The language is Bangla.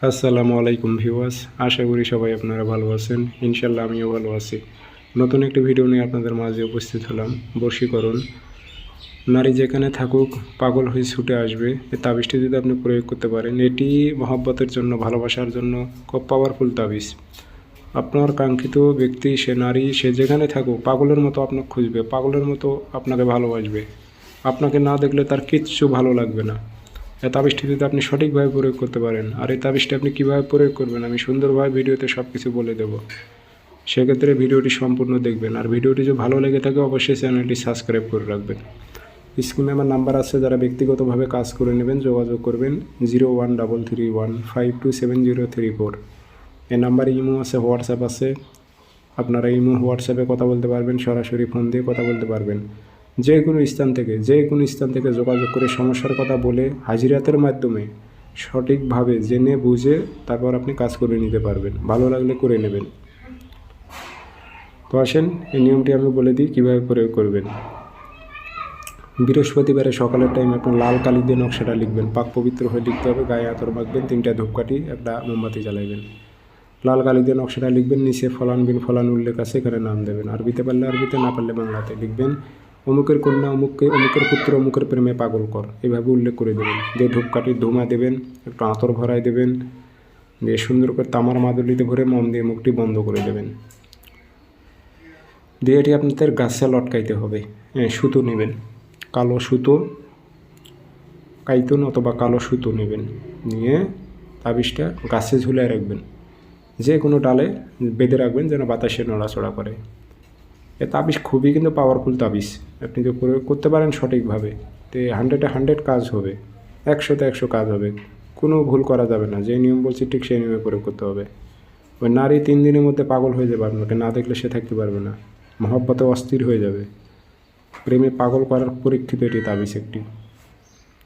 আসসালামু আলাইকুম ভিউয়ার্স, আশা করি সবাই আপনারা ভালো আছেন। ইনশাল্লাহ আমিও ভালো আছি। নতুন একটি ভিডিও নিয়ে আপনাদের মাঝে উপস্থিত হলাম। বশীকরণ। নারী যেখানে থাকুক পাগল হয়ে ছুটে আসবে। এই তাবিজটি যদি আপনি প্রয়োগ করতে পারেন, এটি মহব্বতের জন্য, ভালোবাসার জন্য খুব পাওয়ারফুল তাবিজ। আপনার কাঙ্ক্ষিত ব্যক্তি, সে নারী, সে যেখানে থাকুক পাগলের মতো আপনাকে খুঁজবে, পাগলের মতো আপনাকে ভালোবাসবে। আপনাকে না দেখলে তার কিচ্ছু ভালো লাগবে না। এই তাবিজটি যদি আপনি সঠিকভাবে প্রয়োগ করতে পারেন, আর এই তাবিজটি আপনি কীভাবে প্রয়োগ করবেন আমি সুন্দরভাবে ভিডিওতে সব কিছু বলে দেব। সেক্ষেত্রে ভিডিওটি সম্পূর্ণ দেখবেন, আর ভিডিওটি যদি ভালো লেগে থাকে অবশ্যই চ্যানেলটি সাবস্ক্রাইব করে রাখবেন। স্ক্রিনে আমার নাম্বার আছে, যারা ব্যক্তিগতভাবে কাজ করে নেবেন যোগাযোগ করবেন 013315270034। এই নাম্বারে ইমো আছে, হোয়াটসঅ্যাপ আছে। আপনারা ইমো হোয়াটসঅ্যাপে কথা বলতে পারবেন, সরাসরি ফোন দিয়ে কথা বলতে পারবেন। যে কোনো স্থান থেকে যোগাযোগ করে সমস্যার কথা বলে হাজিরাতের মাধ্যমে সঠিকভাবে জেনে বুঝে তারপর আপনি কাজ করে নিতে পারবেন। ভালো লাগলে করে নেবেন। তো আসেন, এই নিয়মটি আমি বলে দিই কীভাবে প্রয়োগ করবেন। বৃহস্পতিবারে সকালের টাইমে আপনার লাল কালি দিয়ে নকশাটা লিখবেন। পাক পবিত্র হয়ে লিখতে হবে, গায়ে আতর মাখবেন, 3টা ধূপকাঠি, একটা মোমবাতি জ্বালাইবেন। লাল কালি দিয়ে নকশাটা লিখবেন, নিচে ফলান বিন ফলান উল্লেখ আছে, এখানে নাম দেবেন। আরবিতে পারলে আরবিতে, না পারলে বাংলাতে লিখবেন। অমুকের কন্যা অমুককে, অমুকের পুত্র অমুকের প্রেমে পাগল কর, এইভাবে উল্লেখ করে দেবেন। দিয়ে ধূপকাঠির ধুমা দেবেন, একটু আতর ভরাই দেবেন, দিয়ে সুন্দর করে তামার মাদুলিতে ভরে মম দিয়ে মুখটি বন্ধ করে দেবেন। দিয়ে এটি আপনাদের গাছে লটকাইতে হবে। সুতো নেবেন, কালো সুতো, কাইতুন অথবা কালো সুতো নেবেন, নিয়ে তাবিজটা গাছে ঝুলে রাখবেন। যে কোনো ডালে বেঁধে রাখবেন যেন বাতাসে নড়াচড়া করে। এ তাবিজ খুবই কিন্তু পাওয়ারফুল তাবিজ। আপনি যদি প্রয়োগ করতে পারেন সঠিকভাবে, তো 100-100 কাজ হবে, 100-100 কাজ হবে। কোনো ভুল করা যাবে না। যে নিয়ম বলছি ঠিক সেই নিয়মে প্রয়োগ করতে হবে। ওই নারী 3 দিনের মধ্যে পাগল হয়ে যাবে, আপনাকে না দেখলে সে থাকতে পারবে না, মহব্বতে অস্থির হয়ে যাবে। প্রেমে পাগল করার পরীক্ষিত এটি তাবিজ একটি।